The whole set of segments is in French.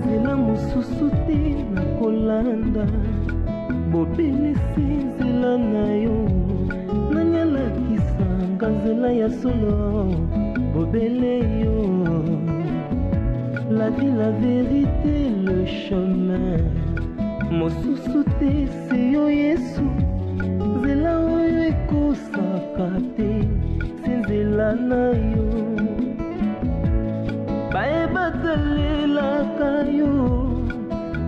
Zela mosusu te na kolanda bobele zela na yo nanyalakisa nzela ya solo bobele yo. La vie, la vérité, le chemin mosusu te se yo Yesu zela oyo ekosaka te se nzela na yo bayebatalelaka yo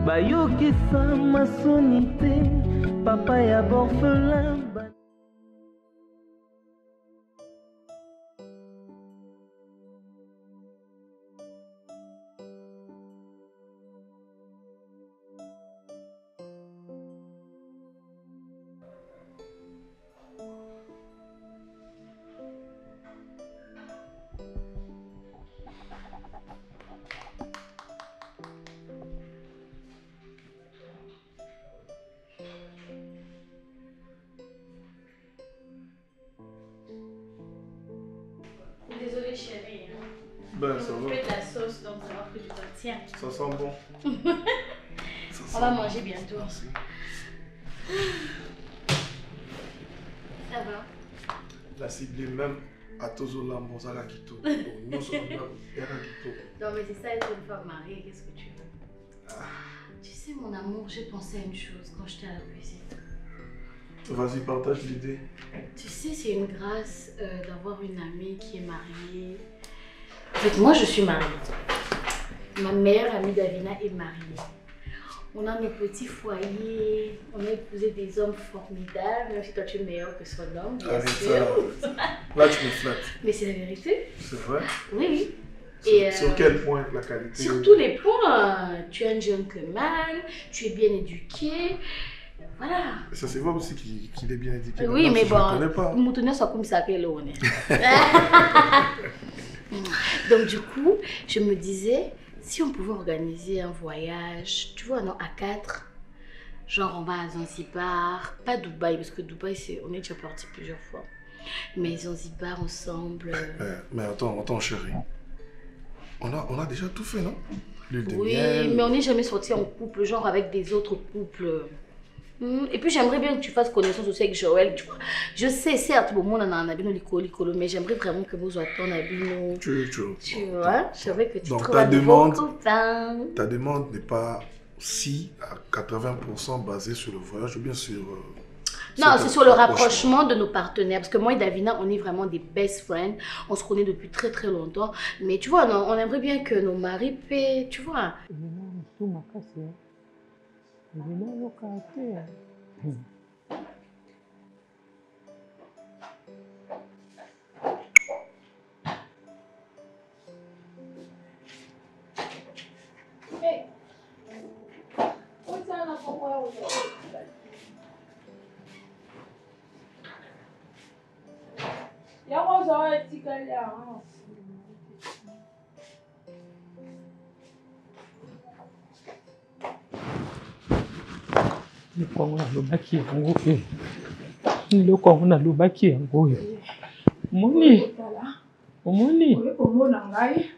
bayokisa masoni te papa ya borphelin. Désolée chérie. Ben ça va. Fais de la sauce donc ça va que tu t'en tiens. Ça sent bon. On va manger bientôt. Merci. Ça va? La cible même à Tozola Mozala Kito. Nous sommes même Kito. Non mais c'est ça être une femme mariée, qu'est-ce que tu veux? Tu sais mon amour, j'ai pensé à une chose quand j'étais à la cuisine. Vas-y, partage l'idée. Tu sais, c'est une grâce d'avoir une amie qui est mariée. En fait, moi, je suis mariée. Ma meilleure amie Davina est mariée. On a nos petits foyers, on a épousé des hommes formidables, même si toi tu es meilleur que son homme, bien sûr. Là, tu me flattes. Mais c'est la vérité. C'est vrai? Oui, oui. Sur quel point la qualité? Sur tous les points. Tu es un gentleman, tu es bien éduqué. Voilà. Ça se voit aussi qu'il est bien éduqué. Oui, mais bon, je ne connais pas. Donc du coup, je me disais, si on pouvait organiser un voyage, tu vois, non, à 4, genre on va à Zanzibar, pas Dubaï, parce que Dubaï, on est déjà parti plusieurs fois, mais Zanzibar ensemble. Mais attends chérie, on a déjà tout fait, non? L'huile de oui, miel. mais on n'est jamais sorti en couple, genre avec des autres couples. Et puis j'aimerais bien que tu fasses connaissance aussi avec Joël, tu vois. Je sais, certes, bon, moi on a un mais j'aimerais vraiment que vous attendez à Bino. Tu vois, je veux que tu trouves un nouveau copain. Ta demande n'est pas si à 80% basée sur le voyage ou bien sur... non, c'est sur le rapprochement de nos partenaires. Parce que moi et Davina, on est vraiment des best friends. On se connaît depuis très très longtemps. Mais tu vois, on aimerait bien que nos maris paient, tu vois. Hey. What's that up for? Ya was already taken down. Kongo na lobaki yango pe Kongo na lobaki yango omoni omona ngai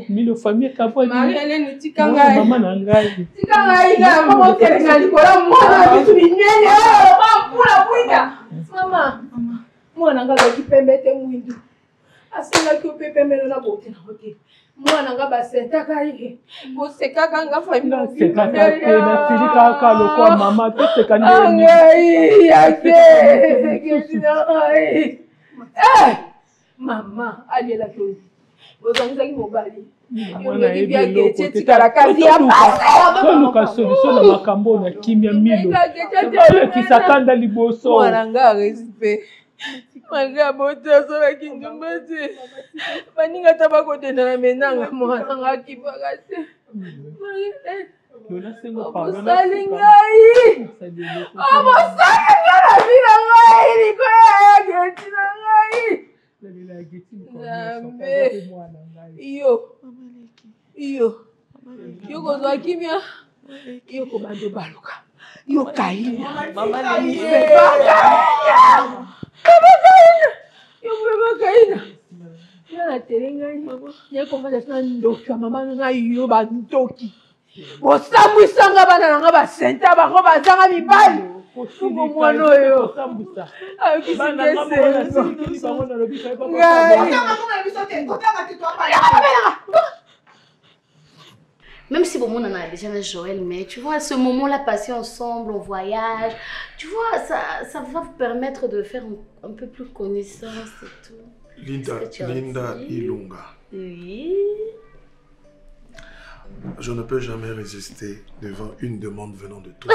milo famille kabwa Marie-Hélène tika ngai mama na ngai tika ngai na mama telenga likola mwana bitu binene mapula mwinda mama mwana ngai kipembe te mwindu asenga ki opepemelo na bote na hote mwana nga basenta kai boseka nga famille seka na filika kalo kwa mama teseka ndeni yake sekesina ai mama aliela ko bozangaki mobali yongi bia gete tikala kazi ya pasa toluka solution na makambo na kimia milo kisakanda liboso mwana nga respect Manga bota sola kindumbate. Maninga tabako tena na menanga mwana ngaki bagate. Lola sengo pardon. Salingai. Abo salinga na bila ngai liko ya geti na ngai. La geti Iyo. Yo kozwa kimia. Yo ko bando baluka. Yo kai. Mama ni. Baba Kaina! na telengai ye konga na ndoki mama na yo ba ndoki bosambwisanga bana nanga basenta bako bazanga mibali mwana oyo Même si bon, on en a déjà avec Joël, mais tu vois, ce moment-là passé ensemble, on voyage, tu vois, ça va vous permettre de faire un peu plus connaissance et tout. Linda Ilunga. Oui. Je ne peux jamais résister devant une demande venant de toi.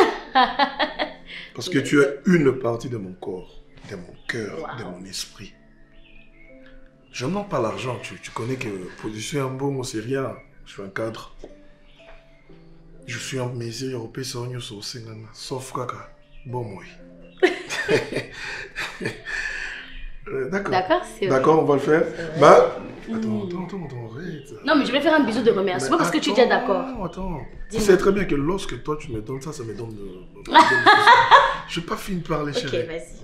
Parce que tu es une partie de mon corps, de mon cœur, de mon esprit. Je n'en pas l'argent, tu connais que position en bon, c'est rien. Je suis un cadre. Je suis en mesure européen, sauf caca. Bon, moi. D'accord. D'accord, c'est vrai. D'accord, on va le faire. Bah, attends, arrête. Non, mais je vais faire un bisou de remerciement parce que tu es déjà d'accord. Attends. Tu sais très bien que lorsque toi tu me donnes ça, ça me donne je n'ai pas fini de parler, chérie. Ok, vas-y.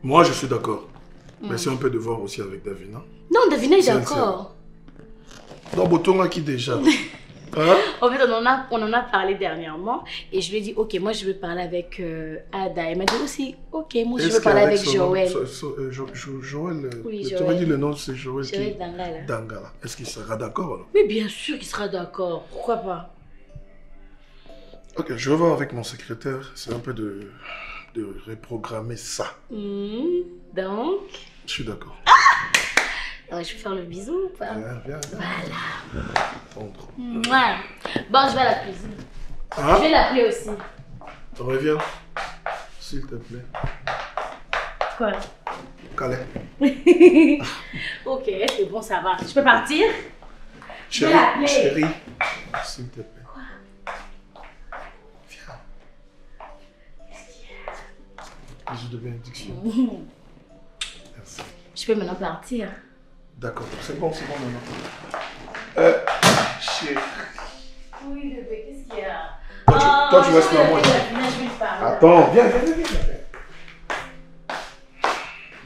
Moi, je suis d'accord. Mais c'est un peu de voir aussi avec Davina. Non, Davina est d'accord. Non, Botonga qui déjà. Hein? En fait, on en a parlé dernièrement et je lui ai dit, ok, moi je veux parler avec Ada. Elle m'a dit aussi, ok, moi je veux parler avec Joël. Joël, oui, tu m'as dit le nom, c'est Joël qui... Dangala. Dangala. Est-ce qu'il sera d'accord alors? Mais bien sûr qu'il sera d'accord, pourquoi pas? Ok, je vais voir avec mon secrétaire, c'est un peu de reprogrammer ça. Donc? Je suis d'accord. Alors, je vais faire le bisou ou pas? Viens. Voilà. Bon, je vais à la cuisine. Hein? Je vais l'appeler aussi. Reviens, s'il te plaît. Quoi? Calais. Ok, c'est bon, ça va. Je peux partir? Chérie, s'il te plaît. Quoi? Viens. Qu'est-ce qu'il y a? Bisous de bénédiction. Merci. Je peux maintenant partir. D'accord, c'est bon maintenant. Chérie. Oui, bébé, qu'est-ce qu'il y a? Toi, tu restes là, moi. Attends, viens.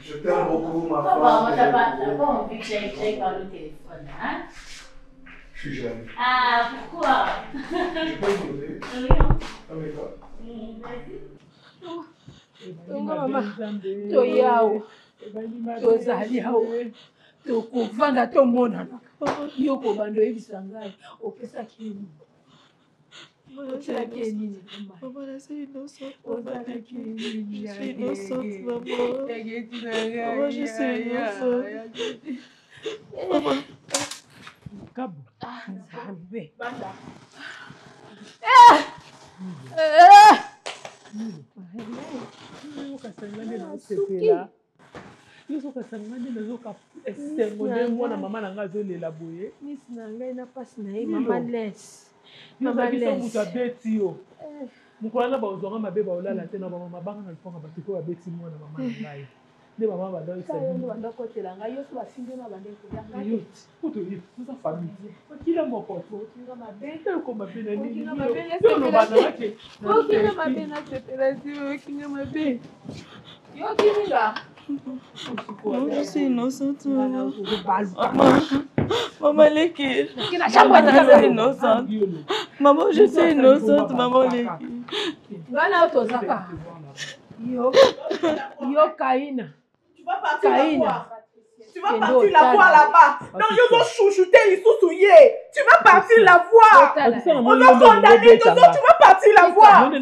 Je t'aime beaucoup, ma femme. Moi, t'as pas envie que j'aille par le téléphone, hein? Je suis jeune. Ah, pourquoi? Je peux me poser? Oui. Vas-y. Mama, toyao. Tozali awo. Tokovanda tomonana. Yo kobanda oyebisa ngai opesaki nini? Opesaki nini? Maman, là, c'est innocent. Je suis innocente, maman. Maman, je suis innocente. Maman. Kabo. Nzambe. Banda. Nisi na ngai na pasi na ye mama laisse. Mama laisse. Mukwana ba ozonga mabe ba olala te na ba mama banga na liponga ba tiko ba beti mwana mama na ngai. Ne mama ba doi sa ndio banda kotela ngai yo so ba finde na bande ko ya ngai. Yo, puto yo, sa famille. Kila moko to Kinga mabe. ko mabe na nini. Kinga mabe na yo no bana yake. Kinga mabe na sepelation, kinga mabe. Yo kinga. Non, je suis innocente. Maman, Leki. Je suis innocente. Maman, je suis innocente, maman Leki. Gana tozaka. Yo Kaina. Tu vas partir la voir. Tu vas partir la voir là-bas. Non, ils ont chouchouté, ils sont souillés. Tu vas partir la voir. On a condamné deux autres, tu vas partir la voir. Tu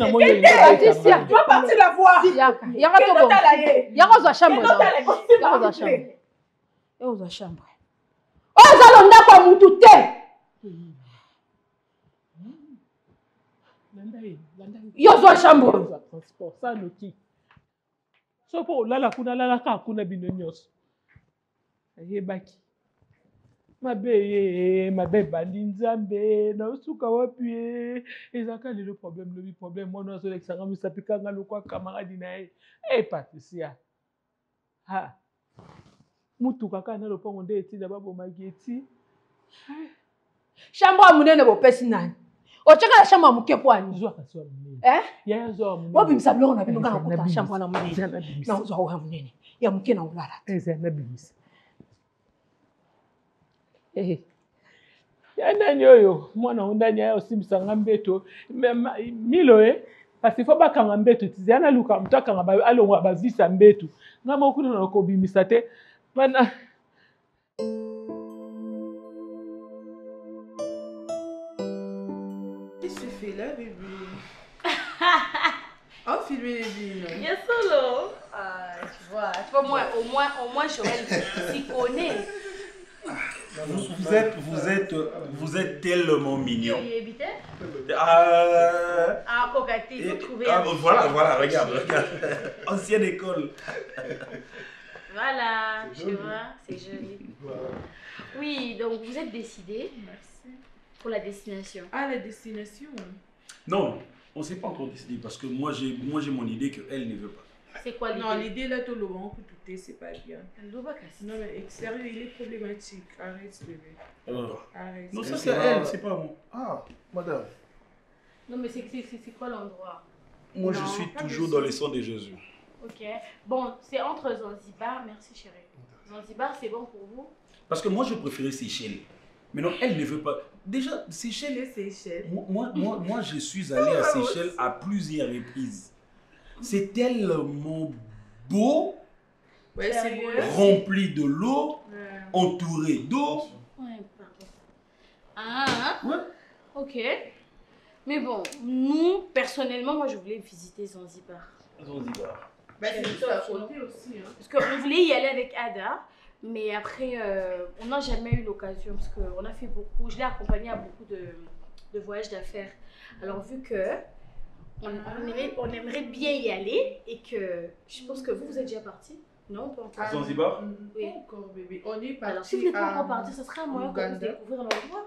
vas partir la voir. Yako za chambre. Yako za chambre. Yako za chambre. Ozalonda kwa mutu te. Yo za chambre. Transport ça noki. So po lala kuna lala ka kuna bino nyos. Ayebaki. Mabe bandi nzambe na usuka wapi ezaka le problème moi no so lekisanga misapika nga lokwa camarade na ye Patricia ha mutu kaka na lopango nde eti da babo mageti chambre munene bo pesi nani ochaka na chambre muke pwani zo akaswa munene ya zo munene bobi msablo na bino kana kota chambre na munene na zo wa munene ya muke na ulala eza na bimisa Ya nani oyo mwana ondani ya osimbisanga mbeto milo parce qu'il faut bakanga mbeto tizana luka mutakanga alongwa bazisa mbeto ngama okuna na kobimisa te bana. Qu'est-ce que tu fais là, bébé? Oh, filmer les vignes. Il y a solo. Ah, tu vois, au moins, Joël s'y connaît. Vous êtes tellement mignon. Tu y habitais? Ah, Cocaté, il faut trouver. Voilà, regarde. Ancienne école. Voilà, tu vois, c'est joli. Oui, donc vous êtes décidé. Merci. Pour la destination. Ah, la destination? Non, on ne s'est pas encore décidé parce que moi j'ai mon idée qu'elle ne veut pas. C'est quoi l'idée? Non, l'idée là, tout le monde peut tout, c'est pas bien. Elle doit pas casser. Non, mais sérieux, il est problématique. Arrête, bébé. Arrête. Non, ça c'est elle, c'est pas moi. Ah, madame. Non, mais c'est quoi l'endroit? Moi, je suis toujours dans les sons de Jésus. Ok. Bon, c'est entre Zanzibar, merci chérie. Zanzibar, c'est bon pour vous? Parce que moi, je préférais Seychelles. Mais non, elle ne veut pas. Déjà, Seychelles. Moi, je suis allé à Seychelles à plusieurs reprises. C'est tellement beau, ouais, c'est beau, rempli de l'eau, entouré d'eau. Ouais, pardon. Ah, ouais. Ok. Mais bon, nous, personnellement, moi, je voulais visiter Zanzibar. Zanzibar. Bah, c'est juste à côté aussi. Hein. Parce qu'on voulait y aller avec Ada, mais après, on n'a jamais eu l'occasion parce qu'on a fait beaucoup. Je l'ai accompagnée à beaucoup de voyages d'affaires. Alors, vu que on aimerait bien y aller et que je pense que vous êtes déjà parti. Non, pas encore. À Zanzibar? Oui. Pas encore, bébé. On est parti. Alors, si vous n'êtes pas encore parti, ce serait un moyen pour vous découvrir l'endroit.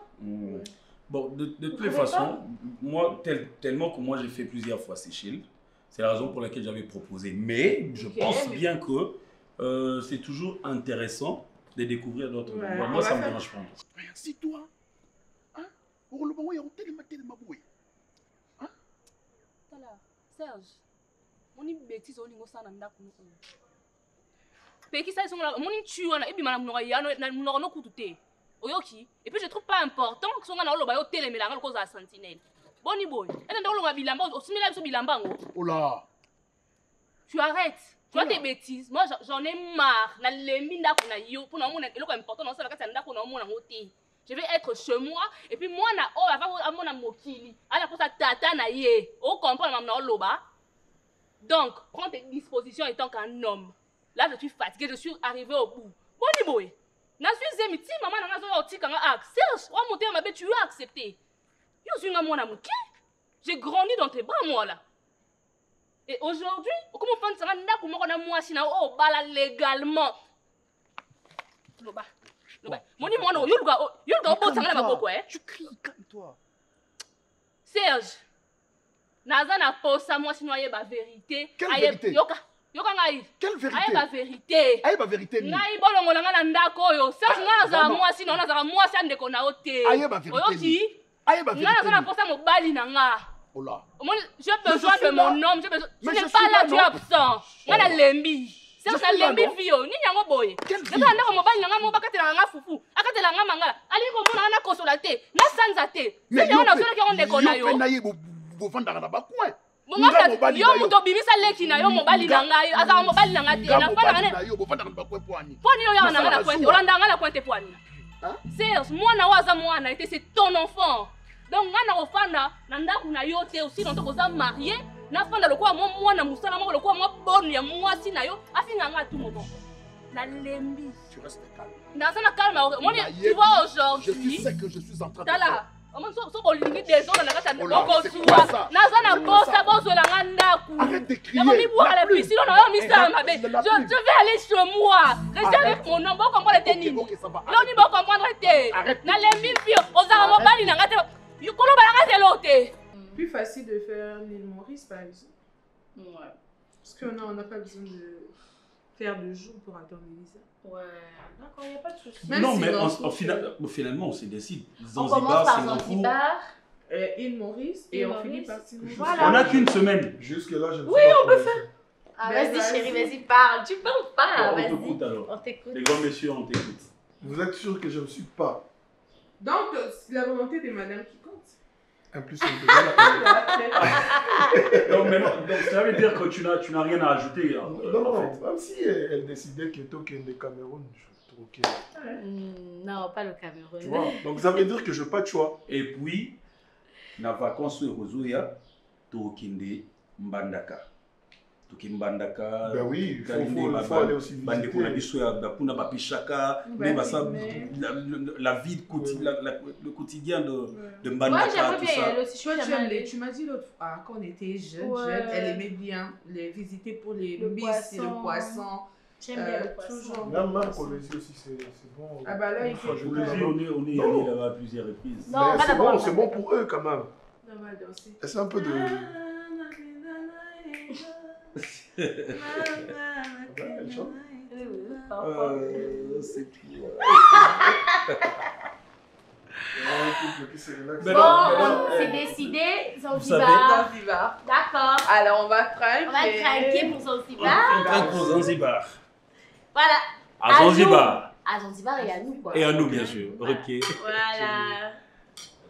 Bon, de toutes les façons, moi, tellement que moi j'ai fait plusieurs fois Seychelles, c'est la raison pour laquelle j'avais proposé. Mais je pense bien que c'est toujours intéressant de découvrir d'autres endroits. Moi, ça me dérange pas. Si toi, hein, pour le moment, il y a un tellement boué. Serge, on est bêtise au niveau ça n'a Peki ça mon tu on a et puis madame no no kututé. Oyoki et puis je trouve pas important que son na lo ba yo télé melanga le cause à sentinelle. Boni boy. Et ndalo nga bilamba au simila biso bilamba ngo. Oh là. Tu arrêtes. Tu vois tes bêtises. Moi j'en ai marre. Na lembi ndako na yo pour na mona eloko important na ça la kati ndako na mona ngoté. Je vais être chez moi et puis moi na oh avant mona mokili. Ala pour ça tata na ye. O comprendre maman na loba. Donc, prends tes dispositions étant qu'un homme. Là, je suis fatiguée, je suis arrivée au bout. Boni boy. Na suis aimé, si maman na zo oti kanga ak. Serge, on monter ma bête, tu as accepté. Yo suis nga mona muke. J'ai grandi dans tes bras moi là. Et aujourd'hui, comment faire ça ndako moko na mwasi na oh bala légalement. Loba. Moni mwana yulga obotanga na maboko Tu cries, calme-toi. Serge. Naza na posa mwasi no ayeba vérité. Quelle vérité? Yoka ngai. Quelle vérité? Ayeba vérité. Ayeba vérité ni. Ngai bolongo langa na ndako oyo. Serge naza mwasi no naza mwasi andeko na ote. Ayeba vérité. Oyoki. Ayeba vérité. Naza na posa mobali na nga. Oh là. J'ai besoin de mon homme, j'ai besoin. Tu n'es pas là, tu es absent. Ngana lembi. Serge na lembi vio. Ni nyango boye. Naka ndako mobali na nga mo bakatela nga fufu. Akatela nga mangala. Ali ko mona na kosola te. Na sanza te. C'est on a solo ki on ndeko na yo. Bovanda na bakwe. Yo muto bimisa leki na yo mobali na ngai azaka mobali na ngate na fana na yo bovanda na bakwe poani. Poni yo ya na pointe olanda nga na pointe poani. Serge mwana waza mwana était c'est ton enfant. Donc nga na ofanda na ndako na yo te aussi donc oza marié na fanda lokwa mo mwana musala mo lokwa mo boni ya mwasi na yo afinga nga tu moko. Na lembi. Tu restes calme. Na sana calme. Tu vois aujourd'hui. Je sais que je suis en train de faire. So bolingi désolé na kata ndoko suwa naza na bosa bozola nga ndaku arrête de crier yako mi boire la piscine on a mis ça ma belle je vais aller chez moi reste avec mon nom bon comprendre te nini là ni bon comprendre te na lembi fio ozara mobali na ngate yokolo ba nga te lote plus facile de faire l'île Maurice par exemple. Ouais. Parce qu'on n'a pas besoin de faire de jours pour attendre Elisa. Ouais, d'accord, il n'y a pas de souci. Non, mais finalement, on se décide. On commence par Zanzibar, île Maurice, et on finit par Singapour. Voilà. On n'a qu'une semaine. Jusque-là, je ne sais oui, pas. On peut faire. Ah, vas-y, chérie, vas-y, parle. Tu parles pas. On t'écoute alors. On t'écoute. Les grands messieurs, on t'écoute. Vous êtes sûr que je ne suis pas Donc, c'est la volonté de madame qui compte. En plus, on peut Non, mais non, donc ça veut dire que tu n'as rien à ajouter. Non, même si elle décidait que Token de Cameroun, je trouve que... Non, pas le Cameroun. Tu vois, donc ça veut dire que je n'ai pas de choix. Et puis, na vacances Rozoya, Tokende Mbandaka. Tokende Ben oui, il faut aller aussi visiter. La vie, le quotidien de Mbandaka. Moi, j'aimerais bien aller aussi. Tu m'as dit l'autre fois, quand on était jeune, elle aimait bien les visiter pour les bisses et le poisson. J'aime bien le poisson. Même Colosie aussi, c'est bon. Ah bah là, il faut on est allé là-bas à plusieurs reprises. Non, c'est bon pour eux quand même. On va danser. C'est un peu de... C'est tout. Bon, c'est décidé, Zanzibar. D'accord. Alors, on va trinquer. On va trinquer pour Zanzibar. On trinque pour Zanzibar. Voilà. À Zanzibar. À Zanzibar et à nous, quoi. Et à nous, bien sûr. Ok. Voilà.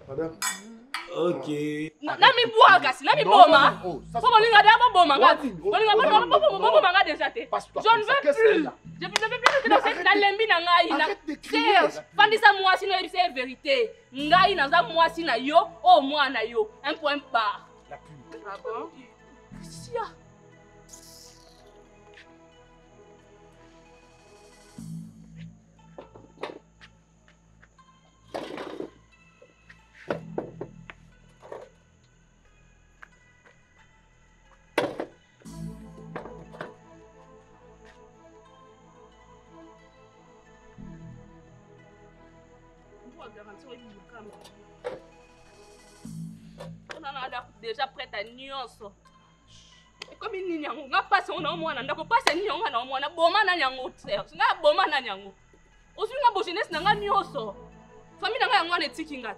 Madame. Ok. Nami bois kasi, nami boma. Faut molinga d'abord boma ngati. Molinga boma ngati déjà té. Je ne veux plus. Je ne veux plus que dans cette lembi na ngai na. C'est fandisa moi sino c'est vérité. Ngai na za moi sina yo, oh moi na yo. Un point barre. La pute. Ah bon? Sia. Déjà prête à nyonso. Comme il n'y a pas son nom, on n'a pas ses nions, on a boma na nyango, na boma na nyango. Aussi, on a beau jeunesse n'a nyonso. Famille n'a pas de tikingat.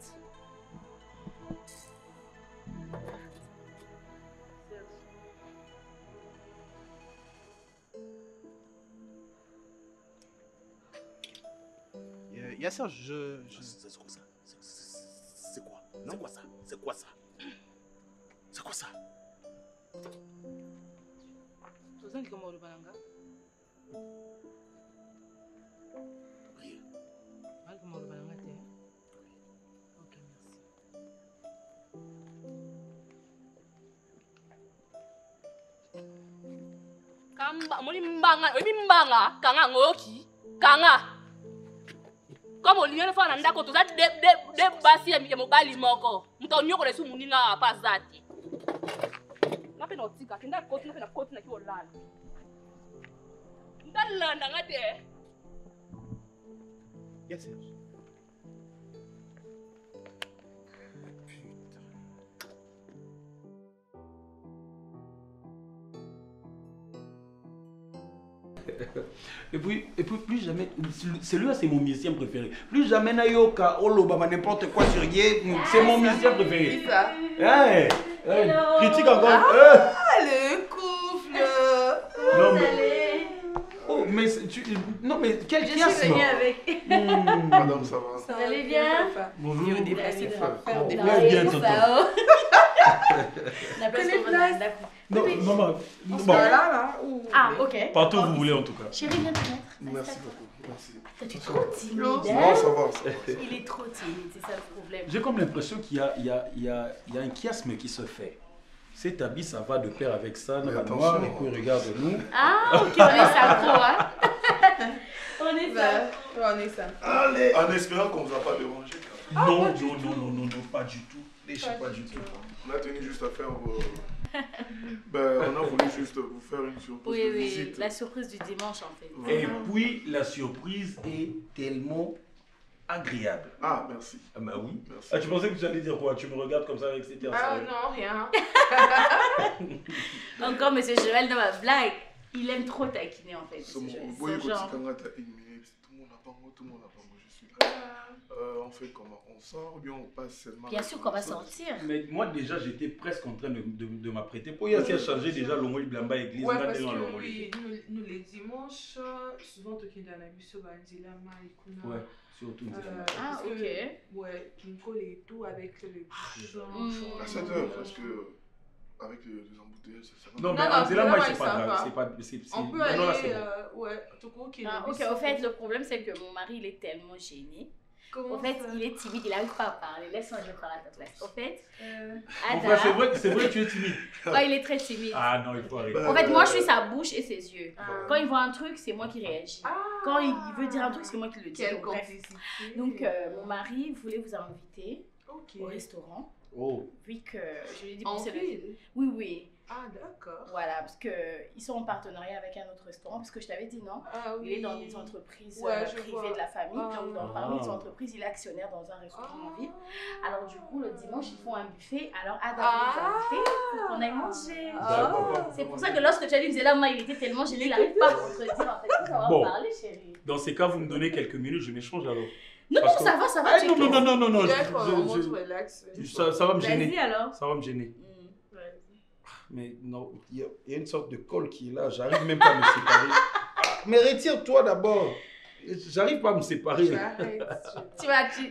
Yasser, c'est quoi ça? C'est quoi? Non, quoi ça? C'est quoi ça? C'est quoi ça? Tozangi kama ulubalanga. Rien. Mal kama ulubalanga te. Ok, merci. Kamba, moli mbanga, kanga ngoki, kanga. Comme au lieu de faire un d'accord, tout ça, des bassi et mobile moko. Mouton nyoko les sous-mounina pas zati. Na pe notika, kenda côte na côte na ki olala. Ndalanda ngate. Yes, sir. Et puis plus jamais, celui-là c'est mon musicien préféré. Plus jamais Nayoka, Olobama, n'importe quoi sur Yé, c'est mon musicien préféré. C'est ça. Hey, critique encore. Ah, le couple. Non, mais... Oh, mais non, mais quel Je suis venue avec. Madame, ça va? Vous allez bien? Bonjour. Il y a des places, il faut faire des places. Bien, tonton. La place qu'on va d'accord. Non, maman. Bon. Là, Ah, ok. Partout où vous voulez en tout cas. Chérie, viens te mettre. Merci beaucoup. Merci. Toi, tu es trop timide. Non, ça va. Il est trop timide, c'est ça le problème. J'ai comme l'impression qu'il y a un chiasme qui se fait. Cet habit, ça va de pair avec ça, noir, et puis regarde-nous. Ah, ok, on est ça trop, hein. On est ça. On est ça. Allez, en espérant qu'on ne vous a pas dérangé. Non, pas du tout. Pas du tout. On a tenu juste à faire on a voulu juste vous faire une surprise. Oui, de visite. la surprise du dimanche en fait. Et puis, la surprise est tellement agréable. Ah, merci. Ah bah oui. Merci. Ah, tu pensais que tu allais dire quoi? Tu me regardes comme ça avec cet air Ah sérieux. non, rien. Encore monsieur Cheval dans ma blague. Il aime trop taquiner en fait. Tout le monde a pas tout le monde a pas On fait comment? On sort ou bien on passe seulement? Bien sûr qu'on va sortir. Mais moi déjà j'étais presque en train de m'apprêter. Pour y aller changer déjà l'Omoli Blamba église. Ouais, parce que oui, nous les dimanches, souvent tu es dans la bus au Bandila, ouais, surtout. Ah, ok. Ouais, Kinko et tout avec les bouchons. À 7h, parce que avec les embouteillages, ça va. Non, mais Andela, c'est pas grave. On peut aller, ouais, tout coup qui. Ok, au fait, le problème c'est que mon mari il est tellement gêné. Au fait, il est timide, il n'arrive pas à parler. Laisse-moi, je parle à ta place. Au fait, Ada... c'est vrai que tu es timide. Ouais, il est très timide. Ah non, il faut arrêter. En fait, moi, je suis sa bouche et ses yeux. Quand il voit un truc, c'est moi qui réagis. Quand il veut dire un truc, c'est moi qui le dis. Donc, mon mari voulait vous inviter au restaurant. Vu que je lui ai dit... Oui. Ah, d'accord. Voilà, parce qu'ils sont en partenariat avec un autre restaurant, parce que je t'avais dit, non? Il est dans des entreprises privées de la famille. Donc, parmi les entreprises, il est actionnaire dans un restaurant en ville. Alors, du coup, le dimanche, ils font un buffet. Alors, Ada vous inviter pour qu'on aille manger. C'est pour ça que lorsque tu as dit, il était tellement gêné, il n'arrive pas à contredire. En fait, il faut savoir parler, chérie. Dans ces cas, vous me donnez quelques minutes, je m'échange alors. Non, ça va. Non. Ça va me gêner. Vas-y alors. Ça va me gêner. Mais non, il y a une sorte de colle qui est là, j'arrive même pas à me séparer. Mais retire-toi d'abord. J'arrive pas à me séparer.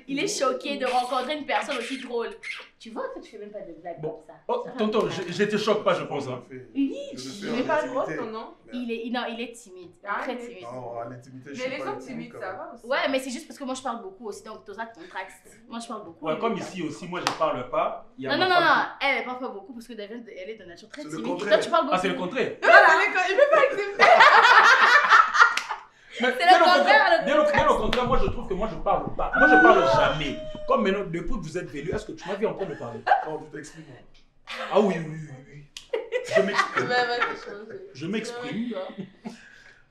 Il est choqué de rencontrer une personne aussi drôle. Tu vois que tu fais même pas de blagues comme ça. Oh, tonton, je te choque pas, je pense. Il n'est pas drôle, non? Il est timide. Très timide. Mais les autres timides, ça va aussi. Ouais, mais c'est juste parce que moi je parle beaucoup aussi, donc tout ça contracte. Moi je parle beaucoup. Ouais, comme ici aussi, moi je parle pas. Non, elle parle pas beaucoup parce que David, elle est de nature très timide. Et toi tu parles beaucoup. Ah, c'est le contraire. Voilà, il peut pas accepter. C'est le contraire. Bien au contraire, moi je trouve que moi je parle pas. Moi je parle jamais. Comme maintenant, depuis que vous êtes venu, est-ce que tu m'as vu encore me parler? Non, tu t'exprimes. Ah oui. Je m'exprime.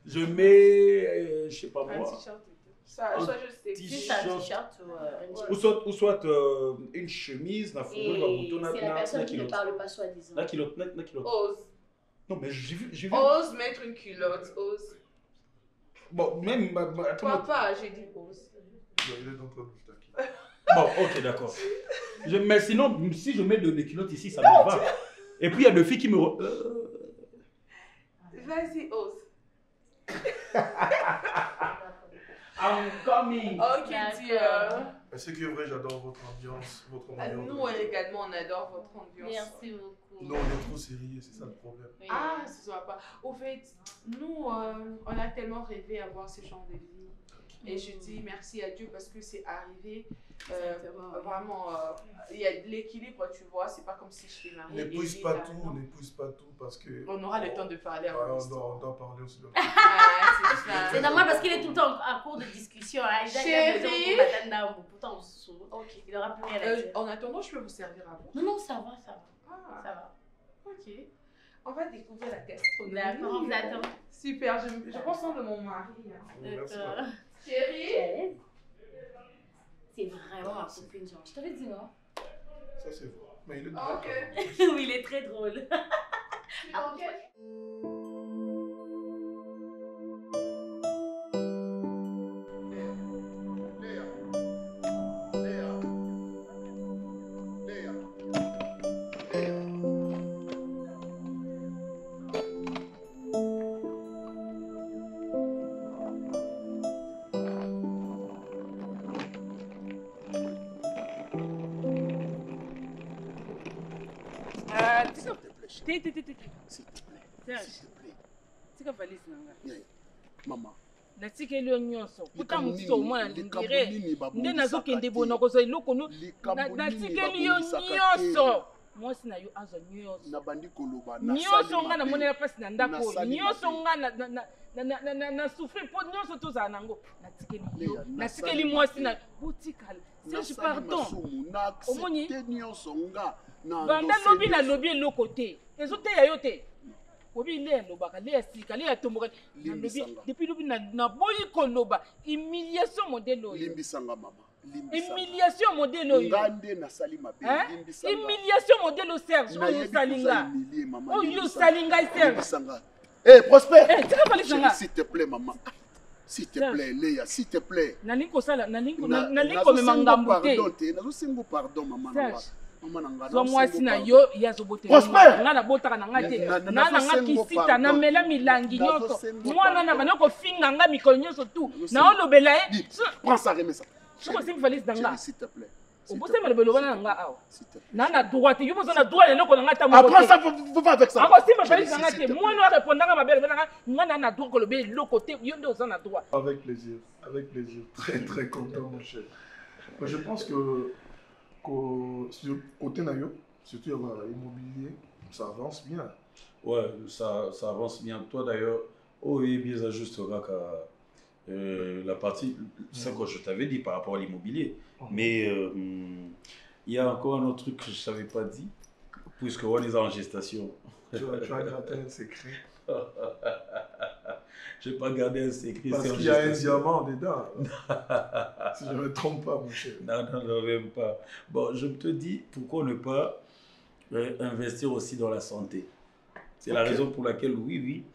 Je mets, je sais pas moi. Un t-shirt. Soit juste un t-shirt ou soit une chemise, la fourrure, la bouton, c'est la personne qui ne parle pas soi-disant. La culotte. Ose. Non mais j'ai vu. Ose mettre une culotte, ose. Bon, même... Papa, j'ai dit ose. Il est dans ton bouche. Bon, ok, d'accord. Mais sinon, si je mets des culottes ici, ça me va. Et puis, il y a des filles qui me... Vas-y, ose. I'm coming. Ok, Ce qui est vrai, j'adore votre ambiance. Nous également, on adore votre ambiance. Merci beaucoup. Non, on est trop sérieux, c'est ça le problème. Ah, ça se voit pas. Au fait, nous, on a tellement rêvé à voir ce genre de vie. Et je dis merci à Dieu parce que c'est arrivé. Vraiment, il y a de l'équilibre, tu vois. C'est pas comme si je suis mariée. N'épouse pas tout parce que... On aura le temps de parler. On doit parler aussi. C'est normal parce qu'il est tout le temps en cours de discussion. Chérie. Pourtant, il aura plus rien à dire. En attendant, je peux vous servir à vous? Non, ça va. Ça va. Ok. On va découvrir la gastronomie. D'accord, on vous attend. Super, je prends soin de mon mari. D'accord. Chérie. C'est vraiment ma copine, genre. Je t'avais dit non? Ça c'est vrai. Mais il est drôle. Oui, il est très drôle. Mama natikeli yo nyonso kuta mosusu omwana ndire nde nazokende bona kozwa eloko natikeli yo nyonso mwasi na yo azwa nyonso nga namonela mpasi na ndako oyo nyonso nga na souffrir mpo nyonso tozala nango natikeli mwasi na botikala serge pardon omoni banda lobi nalobi eloko te ezoteya yo te obi le lobaka le sika le atomboka depuis lobi naboyi koloba humiliation modèle oyo limbisanga mama humiliation modèle oyo humiliation modèle oyo Serge oyo salinga Serge Eh Prosper tika pale sanga s'il te plaît maman S'il te plaît, Léa, s'il te plaît. Nalinko memangambute. Pardon, maman. Zo mwasi na yo ya zobote. Nga na botaka na ngate. Na nga kisita na mela milangi nyoto. Mwana na banoko finga nga mikolo nyoso tu. Na olobela e. Prends ça, remets ça. Soko sim valise danga. S'il te plaît. Obose ma lebelo bana nga awa. Na droite, yo bozo na droite loko na ngata mo. Après ça, faut pas avec ça. Ako sim valise danga te. Mwana wa répondanga mabele bana nga na droite ko lobe loko te yo ndo na droite. Avec plaisir, avec plaisir. Très très content mon cher. Je pense que sur côté Nayo, surtout l'immobilier, ça avance bien. Ouais, ça avance bien. Toi d'ailleurs, oui, bien ajustera la partie, c'est que je t'avais dit par rapport à l'immobilier. Mais il y a encore un autre truc que je ne savais pas dire, puisque on est en gestation. Tu as gratté un secret. Je n'ai pas gardé un secret. Parce qu'il y a un diamant dedans. Si je ne me trompe pas, mon cher. Non, même pas. Bon, je te dis, pourquoi ne pas investir aussi dans la santé? C'est la raison pour laquelle, oui,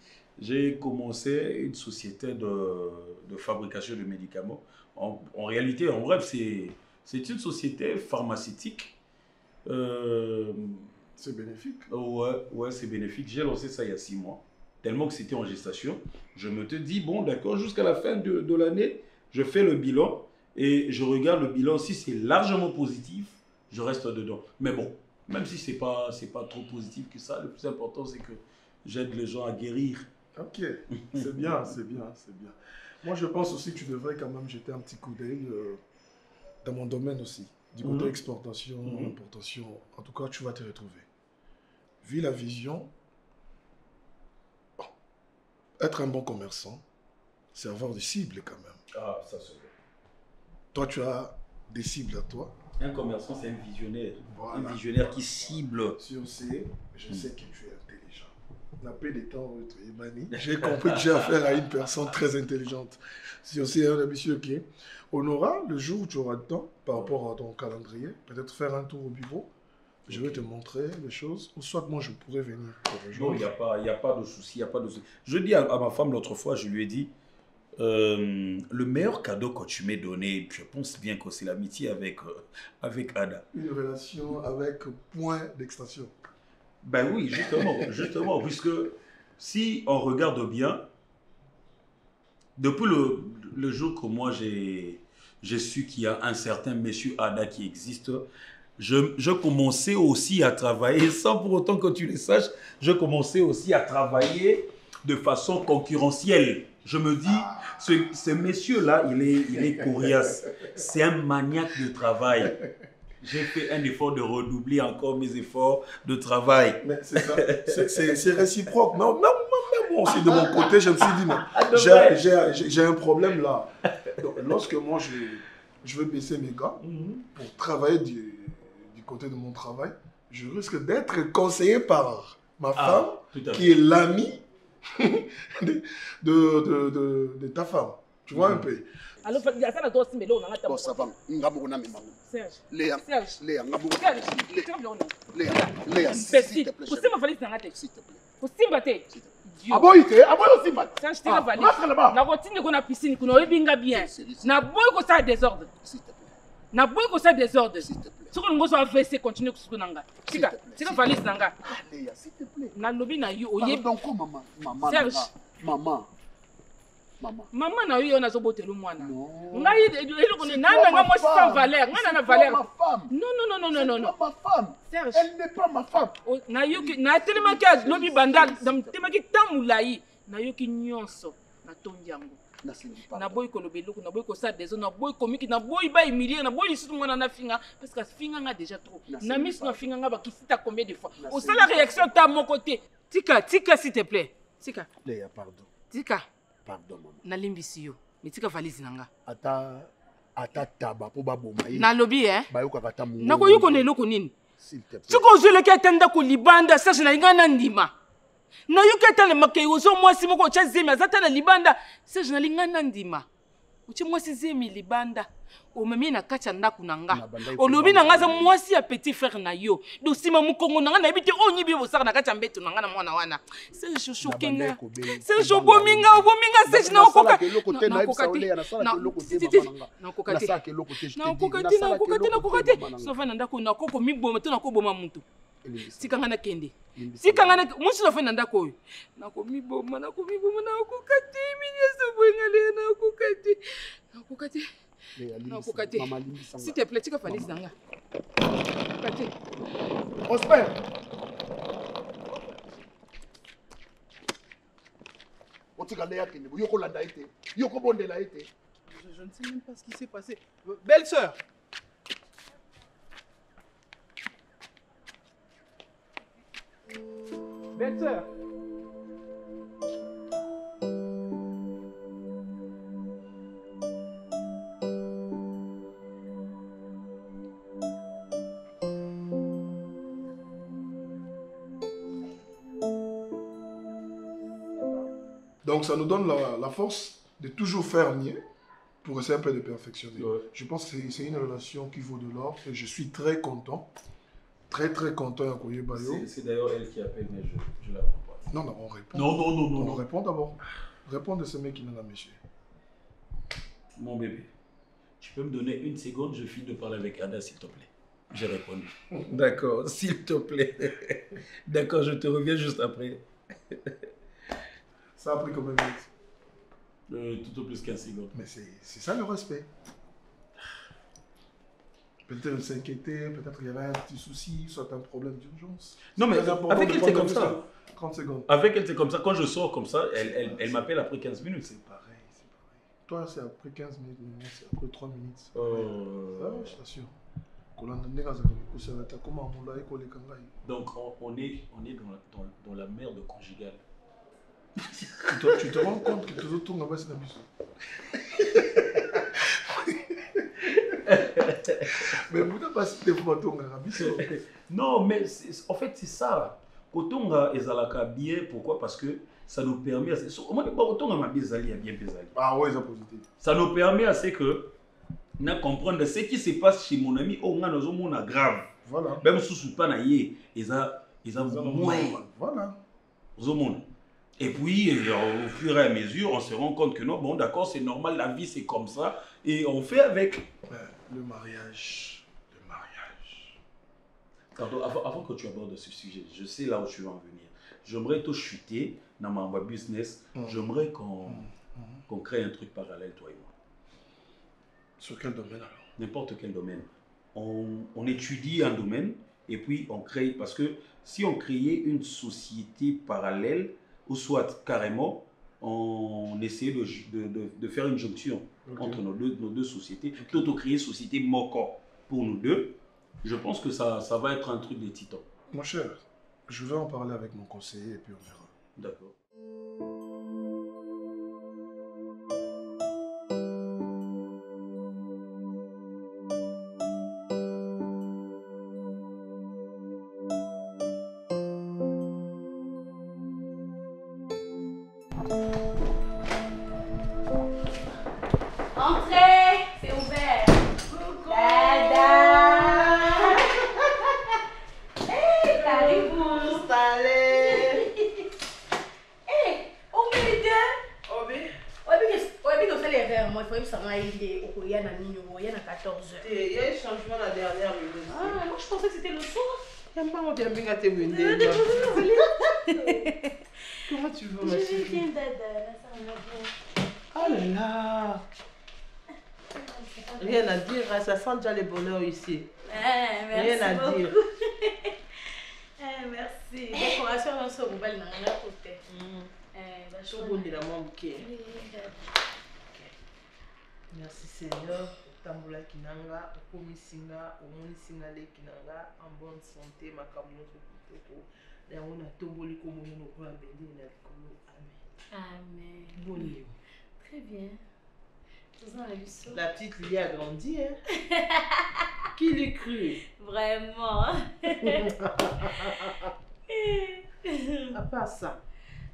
j'ai commencé une société de fabrication de médicaments. En réalité, en bref, c'est une société pharmaceutique. C'est bénéfique. Ouais, c'est bénéfique. J'ai lancé ça il y a 6 mois. Tellement que c'était en gestation, je me te dis, bon d'accord, jusqu'à la fin de l'année, je fais le bilan et je regarde le bilan. Si c'est largement positif, je reste dedans. Mais bon, même si c'est pas trop positif que ça, le plus important c'est que j'aide les gens à guérir. Ok, c'est bien, c'est bien. Moi je pense aussi que tu devrais quand même jeter un petit coup d'œil dans mon domaine aussi, du côté exportation, importation. En tout cas, tu vas te retrouver. Vu la vision, être un bon commerçant, c'est avoir des cibles quand même. Ah, ça c'est vrai. Toi, tu as des cibles à toi. Un commerçant, c'est un visionnaire. Voilà. Un visionnaire qui cible. Sur C, je sais que tu es intelligent. On a peu de temps, j'ai compris que j'ai affaire à une personne très intelligente. Sur C, un monsieur qui est. On aura, le jour où tu auras le temps, par rapport à ton calendrier, peut-être faire un tour au bureau. Je vais te montrer les choses, ou soit moi je pourrais venir te rejoindre. Non, il n'y a pas de souci, Je dis à ma femme l'autre fois, je lui ai dit, le meilleur cadeau que tu m'aies donné, je pense bien que c'est l'amitié avec Ada. Une relation avec point d'extension. Ben oui, justement, puisque si on regarde bien, depuis le jour que moi j'ai su qu'il y a un certain monsieur Ada qui existe, je commençais aussi à travailler, sans pour autant que tu le saches, je commençais aussi à travailler de façon concurrentielle. Je me dis, ce monsieur-là, il est coriace. C'est un maniaque de travail. J'ai fait un effort de redoubler encore mes efforts de travail. Mais c'est ça, c'est réciproque. Mais même moi aussi, de mon côté, je me suis dit, j'ai un problème là. Donc, lorsque moi, je veux baisser mes gars pour travailler du côté de mon travail, je risque d'être conseillé par ma femme, qui est l'amie de ta femme. Tu vois un peu. Alors, il y a ça dans le bon, ça va. Léa, s'il te plaît. S'il te plaît. Aboyite, aboyo simba. Ça je tire valise. Na rotine ko na piscine ko no ebinga bien. Na boy ko ça désordre. Na boy ko ça désordre. Ce que nous avons fait c'est continuer ko sukunanga. Sika, sika valise nanga. Léa, s'il te plaît. Na lobi na yo oye. Donc maman. Maman na yo na zo botelo mwana. Ngai ele ko nana nga moi sans valeur, nga na valeur. Ma femme. Non. Ma femme. Serge. Elle n'est pas ma femme. Na yo na tellement que lobi banda tellement que tamulai na yo ki nyonso na tondiango. Na boy ko lobelo na boy ko ça des na boy komiki na boy ba humilier na boy lisusu mwana na finga parce que finga nga déjà trop. Na mis na finga nga ba kisita combien de fois. Au ça la réaction ta mon côté. Tika s'il te plaît. Tika. Léa, pardon. Tika. Pardon maman. Na limbisi yo. Mais tika valise nanga. Ata taba po ba boma yi. Na lobi Ba yo kakata mu. Na ko yuko ne loko nini? S'il te plaît. Siko je le ketenda ko libanda ça je na ngana ndima. Na yo ketana makeyo zo moi si moko cha zemi azata na libanda ça je na lingana ndima. Uti mwasi zemi libanda. Omemi na kati ya ndako na nga. Olobi na nga za mwasi ya petit frère na yo. Do sima mukongo na nga na bite onyi bi bosaka na kati ya mbeto na nga na mwana wana. C'est chouchou kenga. C'est chou bominga c'est na okoka. Na kokati. Sofa na ndako na koko miboma to na koboma mutu. Sikanga na kende. Sikanga na musi sofa na ndako oyo. Na komiboma na kokati minyeso bwengale na kokati. Na kokati. Non, Kokate. S'il te plaît, tu vas faire Zanga. Kokate. Osper. Je ne sais même pas ce qui s'est passé. Belle sœur. Belle sœur. Donc ça nous donne la force de toujours faire mieux pour essayer un peu de perfectionner. Ouais. Je pense que c'est une relation qui vaut de l'or et je suis très content. Très content à Koye Bayo. C'est d'ailleurs elle qui appelle, mais je la prends pas. Non, on répond. Non. On répond d'abord. Réponds de ce mec qui n'a pas méché. Mon bébé, tu peux me donner une seconde, je finis de parler avec Ada, s'il te plaît. J'ai répondu. D'accord, s'il te plaît. D'accord, je te reviens juste après. Ça a pris combien de minutes? Tout au plus 15 secondes. Mais c'est ça le respect. Peut-être s'inquiéter, peut-être il y avait un petit souci, soit un problème d'urgence. Non mais avec elle c'est comme ça. 30 secondes. Avec elle c'est comme ça. Quand je sors comme ça, elle m'appelle après 15 minutes. C'est pareil. Toi c'est après 15 minutes, moi c'est après 3 minutes. Ça, je t'assure. Donc on est dans la merde conjugale. Tu te rends compte que tout le monde n'a pas cette ambition. Mais vous n'avez pas cité non, mais en fait c'est ça. Kotonga ezalaka bien, pourquoi? Parce que ça nous permet assez. Ah ouais, ça positif. Ça nous permet assez que na comprendre ce qui se passe chez mon ami au a grave. Voilà. Même sous pas na yé, ils moins. Voilà. Et puis au fur et à mesure, on se rend compte que non, bon d'accord, c'est normal, la vie c'est comme ça et on fait avec. Le mariage. Pardon, avant que tu abordes ce sujet, je sais là où tu vas en venir. J'aimerais te chuter dans ma business. J'aimerais qu'on crée un truc parallèle, toi et moi. Sur quel domaine alors? N'importe quel domaine. On étudie un domaine et puis on crée. Parce que si on créait une société parallèle, ou soit carrément, on essayait de faire une jonction entre nos deux sociétés, plutôt créer société Moko pour nous deux. Je pense que ça va être un truc de titan. Mon cher, je vais en parler avec mon conseiller et puis on verra. D'accord. Entrez, c'est ouvert. Coucou. Dada. Hey, caribou. Salut. Hey, on met les deux. Obi. Obi, comme ça les verres, moi, il faut que ça m'aille au Koya, à minuit, il y en a 14h. Il y a un changement la dernière minute. Ah, moi je pensais que c'était le soir. J'aime pas mon bien à te Comment tu veux, ma chérie? Je viens Dada, ça va bien. Oh là là. Rien à dire, ça sent déjà le bonheur ici. Merci. Rien à dire. Merci. Décoration, on se voit dans la côté. Je vous dis la mon bouquet. Merci Seigneur. Tamboula kinanga, okomi singa, omoni singa le kinanga, en bonne santé, makambo kitoko. Yango na tomboli ko mono ko abende na likolo. Amen. Amen. Bon Léo. Très bien. La petite Lily a grandi, hein? Qui l'eût cru? Vraiment. À part ça.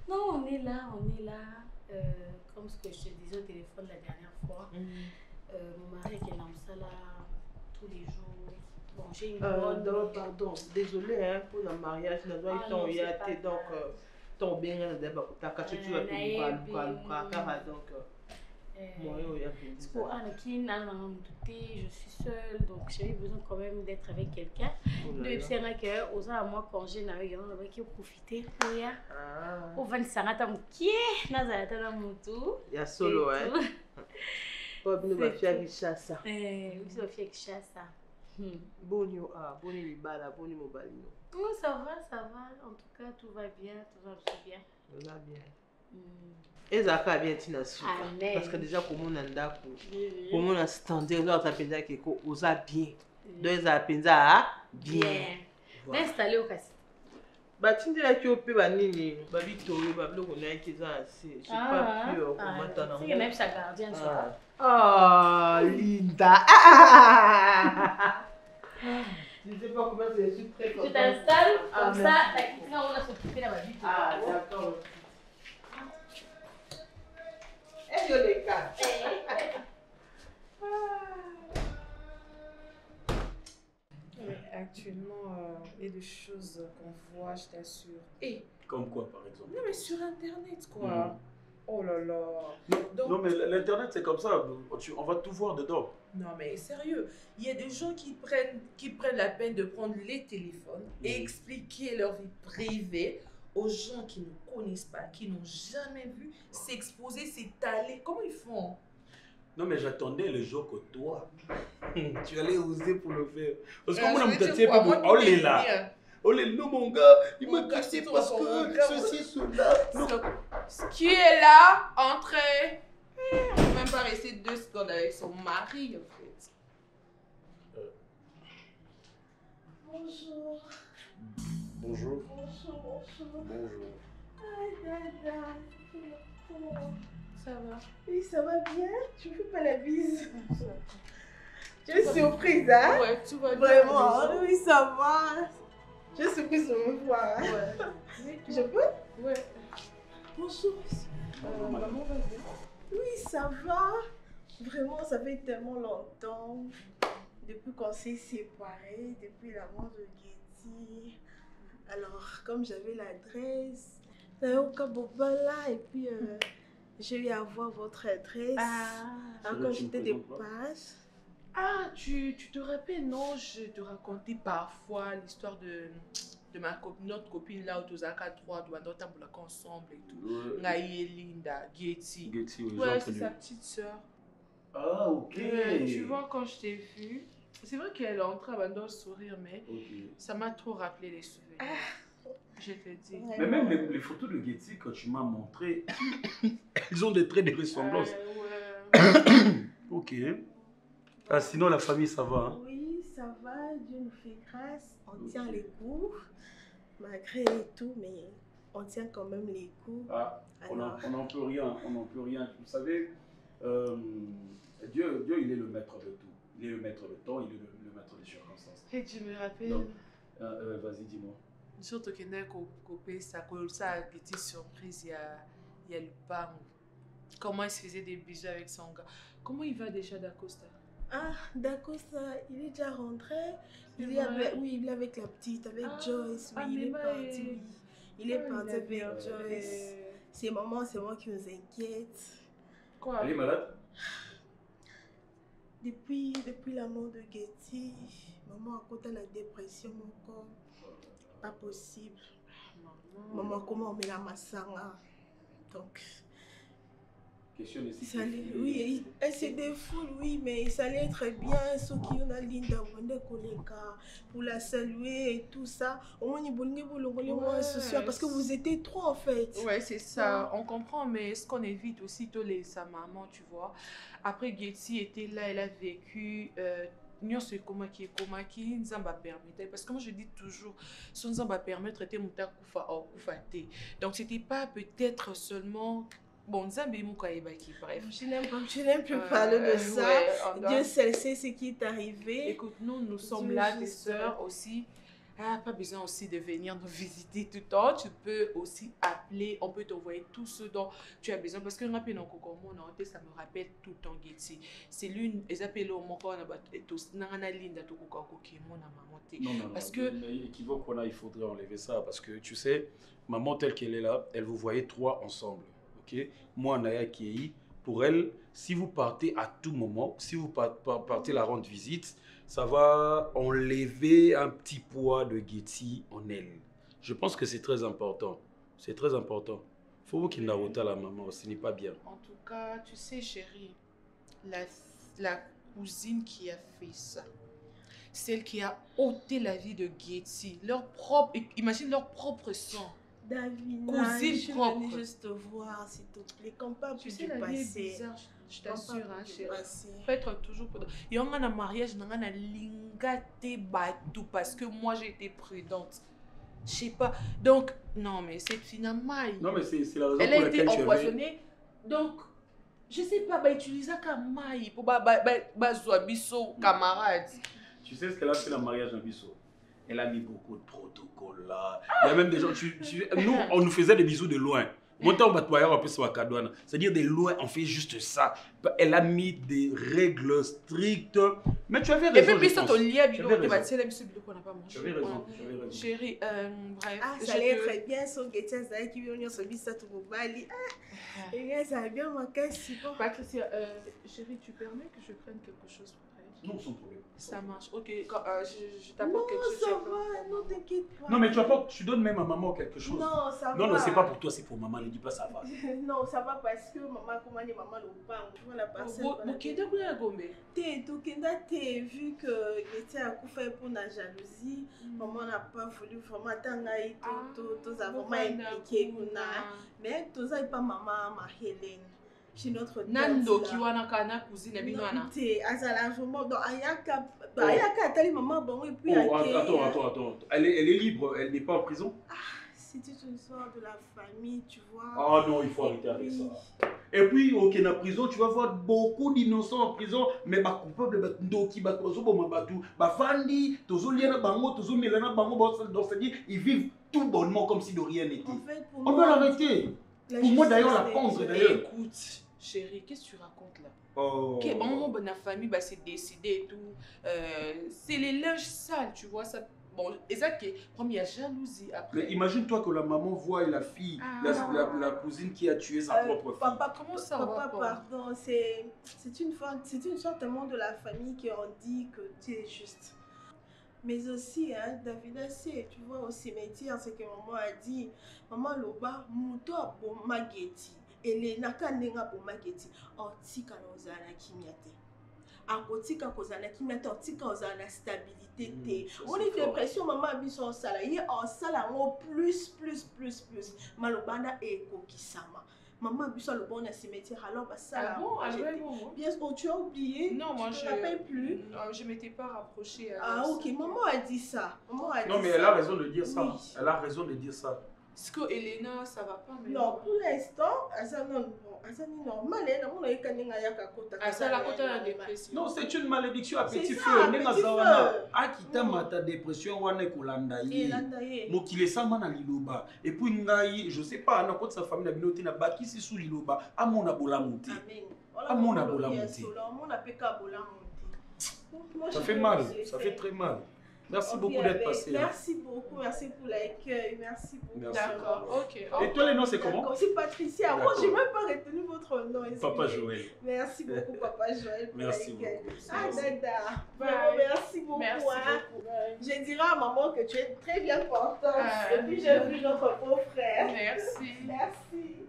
Non, on est là. comme ce que je te disais au téléphone la dernière fois, mon mari qui est dans ça là tous les jours. Bon, j'ai une bonne... Pardon, désolé hein, pour le mariage, donc ton bien, ta cachuture, donc je suis seule, donc j'ai besoin quand même d'être avec quelqu'un. Depuis c'est vrai que aux à moi quand j'ai nawe yango ba ki profiter oya. Au 25 ans qui nazala tala mutu. Ya solo hein. Pas bien ma fille qui chasse. Oui, c'est fille qui chasse. Bonio boni libala, boni mobalino. Oh ça va, en tout cas tout va bien, tout va bien. Tout va bien. Ezaka bien tina su parce que déjà comme on anda comme on a standard là ça penza que oza bien donc ça penza bien installé au casse ba tindela ki ope ba nini ba Victoria ba biloko na ki za assez j'ai pas pu commenter na c'est même sa gardienne ça Linda je sais pas comment c'est je suis très contente. Tu t'installes comme ça la kitchen on a s'occuper là ba Victoria d'accord. Et je les cas. Actuellement, il y a des choses qu'on voit, je t'assure. Et comme quoi, par exemple? non, mais sur Internet, quoi. Oh là là. Donc, non, mais l'Internet, c'est comme ça. On va tout voir dedans. Non, mais sérieux. Il y a des gens qui prennent la peine de prendre les téléphones et expliquer leur vie privée aux gens qui ne connaissent pas, qui n'ont jamais vu, s'exposer, s'étaler. Comment ils font? Non, mais j'attendais le jour que toi, tu allais oser pour le faire. Parce que moi, on est là. Oh les non, mon gars, il m'a cassé parce que ceci, cela. Ce qui est là, entrez. On ne peut même pas rester 2 secondes avec son mari, en fait. Bonjour. Bonjour. Bonjour. Bonjour. Ça va? Oui, ça va bien. Tu me fais pas la bise. Tu es surprise, hein? Ouais, tout va bien. Vraiment, oui, ça va. Je suis surprise de me voir. Hein? Ouais. Je peux? Ouais. Bonjour. Maman va bien? Oui, ça va. Vraiment, ça fait tellement longtemps. Depuis qu'on s'est séparés, depuis la mort de Getty. Alors, comme j'avais l'adresse, j'avais au Kabobala et puis j'ai eu à avoir votre adresse. Alors, quand j'étais de passe. Ah, tu te rappelles, non? Je te racontais parfois l'histoire de notre copine là, Otozaka 3, doit nous ensemble et tout. Ngaïe, Linda, Getty. Ouais, c'est sa petite soeur. Ah, ok. Tu vois, quand je t'ai vue, c'est vrai qu'elle est entrée à le sourire, mais ça m'a trop rappelé les souvenirs. Je te dis. Mais même les photos de Getty, quand tu m'as montré, ils ont des traits de ressemblance. Ok. Ah, sinon, la famille, ça va? Hein? Oui, ça va. Dieu nous fait grâce. On tient les coups. Malgré tout, mais on tient quand même les coups. Ah, on n'en peut rien. On n'en peut rien. Vous savez, Dieu, il est le maître de tout. Il est le maître de temps, il est le maître des circonstances. Et tu me rappelles? Vas-y, dis-moi. Surtout qu'il y a ça a été surprise, il y a le pan. Comment il se faisait des bisous avec son gars. Comment il va déjà d'Acosta? Ah, d'Acosta, il est déjà rentré. Il est avec la petite, avec Joyce. Oui, il est parti. Oui. Il est parti avec Joyce. Ces moments, c'est moi qui nous inquiète. Quoi? Elle est malade? Depuis la mort de Getty, maman a côté la dépression, mon corps. Pas possible. Maman, comment on met la massanga? Donc, question de sécurité. Oui, elle se défoule, oui, mais ça allait être bien. Ceux qui ont la ligne pour la saluer et tout ça. Au moins, parce que vous étiez trop en fait. Ouais, c'est ça. On comprend, mais est-ce qu'on évite aussi sa maman, tu vois? Après, Getty était là, elle a vécu. Parce que moi je dis toujours, si on va permettre de donc c'était pas peut-être seulement bon bref. Je n'aime plus parler de ça. Dieu seul sait ce qui est arrivé. Écoute, nous sommes là, des sœurs aussi. pas besoin aussi de venir nous visiter tout le temps. Tu peux aussi appeler, on peut t'envoyer tout ce dont tu as besoin. Parce que ça me rappelle tout le temps Getty. C'est l'une des appels au monde parce que équivoque qu'on a, il faudrait enlever ça. Parce que tu sais, maman telle qu'elle est là, elle vous voyait trois ensemble. Ok, moi, Naya Kei, pour elle, si vous partez à tout moment, si vous partez la rendre visite, ça va enlever un petit poids de Getty en elle. Je pense que c'est très important. C'est très important. Il faut qu'il n'a pas la maman, ce n'est pas bien. En tout cas, tu sais, chérie, la cousine qui a fait ça, celle qui a ôté la vie de Getty, imagine leur propre sang. Davina, cousine propre. Je juste te voir, s'il te plaît. Comme pas Tu plus sais, du la vie est passé. bizarre, je t'assure, hein, chérie. Faut être toujours prudent. Et on a un mariage, on a un lingate batou parce que moi j'ai été prudente. Je sais pas. Donc, non, mais c'est finalement. Non, mais c'est la raison elle pour a été laquelle tu empoisonnée. avais... Donc, je sais pas, utiliser comme maille pour biso camarade. Tu sais ce qu'elle a fait dans le mariage d'un biseau? Elle a mis beaucoup de protocoles là. Il y a même des gens, nous, on nous faisait des bisous de loin. C'est-à-dire de loin, on fait juste ça. Elle a mis des règles strictes. Mais tu avais raison. Et puis, tu avais raison. Chérie, bref. Ah, ça allait très bien, son Getty, ça allait qui vient sur Bissa tout le Bali. Et ça va bien, ma caisse. Patricia, chérie, tu permets que je prenne quelque chose pour elle? Non, sans problème. Ça marche. Ok, je t'apporte quelque chose. Non, ça va, non, t'inquiète pas. Non, mais tu donnes même à maman quelque chose. Non, ça va. Non, c'est pas pour toi, c'est pour maman. Ne dis pas ça va. Non, ça va parce que maman, comment dit maman le pain, tu vois la personne. T'es vu que Getty a coupé pour la jalousie. Maman n'a pas voulu vraiment t'engager, tous avons impliqué. Mais tous n'avez pas maman, ma Hélène. Chez notre Nando qui wana kana cousine et binwana. Azala vraiment donc ayaka tali maman bon et puis attends. Elle est libre, elle n'est pas en prison. C'était une histoire de la famille, tu vois. Ah non, il faut arrêter avec ça. Et puis au Kenya prison, tu vas voir beaucoup d'innocents en prison, mais ba coupable ndoki ba tozo boma batu, ba fandi, tozo liena bango, tozo melana bango, donc c'est-à-dire ils vivent tout bonnement comme si de rien n'était. En fait, pour on doit l'arrêter. Pour moi d'ailleurs la pendre d'ailleurs. Écoute, chérie, qu'est-ce que tu racontes là? Oh. Ok, bon, la famille c'est décidé et tout. C'est les linges sales, tu vois ça. Bon, exact, il y a jalousie après. Mais imagine-toi que la maman voit la fille, la cousine qui a tué sa propre fille. Papa, comment ça papa, pardon, c'est une sorte tellement de la famille qui ont dit que tu es juste. Mais aussi, hein, Davina, tu vois, au cimetière, c'est que maman a dit, maman Loba, Mouto a bon Getty. Et les Nakanenga bon Getty. Otika ozala kimiate. Akotika kozala kimiate, otika ozala stabilité. On est dépression, maman a vu son salarié, en salaire plus. Malobana et Kokisama. Maman a vu ça le bon cimetière, alors bah ça. Ah bon, bien sûr, tu as oublié. Non, moi je ne me rappelle plus. Je m'étais pas rapprochée. Ah ok, maman a dit ça. Non, mais elle a raison de dire ça. Oui. Elle a raison de dire ça. Est-ce que Elena, ça va pas? Non, pour l'instant, ça c'est normal. Non, c'est une malédiction à petit feu. Akita mata dépression wana kolanda ye. Mokile sama na liloba. Et puis ngai, je sais pas, na kota sa famille na binoti na bakisi sous liloba, amona bolamuti. Amona bolamuti. Ça fait mal, ça fait très mal. Merci beaucoup d'être passé. Merci beaucoup, merci pour l'accueil, merci beaucoup. D'accord, ok. Et toi, les noms, c'est comment? C'est Patricia. Moi, je n'ai même pas retenu votre nom. Papa Joël. Merci beaucoup, Papa Joël. Merci beaucoup. Ah, Dada. Vraiment, merci beaucoup. Merci beaucoup. Je dirai à maman que tu es très bien portante. Et puis, j'ai vu notre beau frère. Merci. Merci.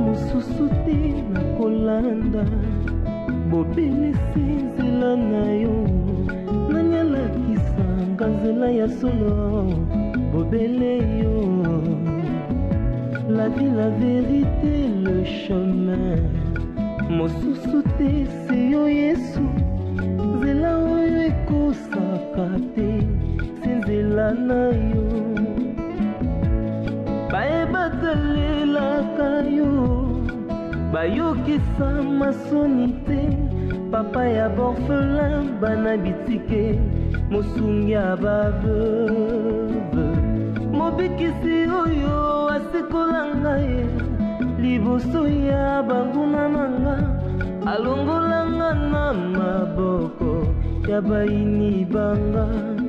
mosusu te nakolanda bobelisi nzela na yo nanyalakisanga nzela ya solo bobele yo la vie la vérité le chemin mosusu te se yo yesu nzela oyo ekosaka te se nzela na yo bayoka yo bayokisa masoni te papa ya borphelin bana bitike mosungi ya baveuve mobikisi oyo asikola ngai liboso ya banguna nanga alongolanga na maboko ya baini banga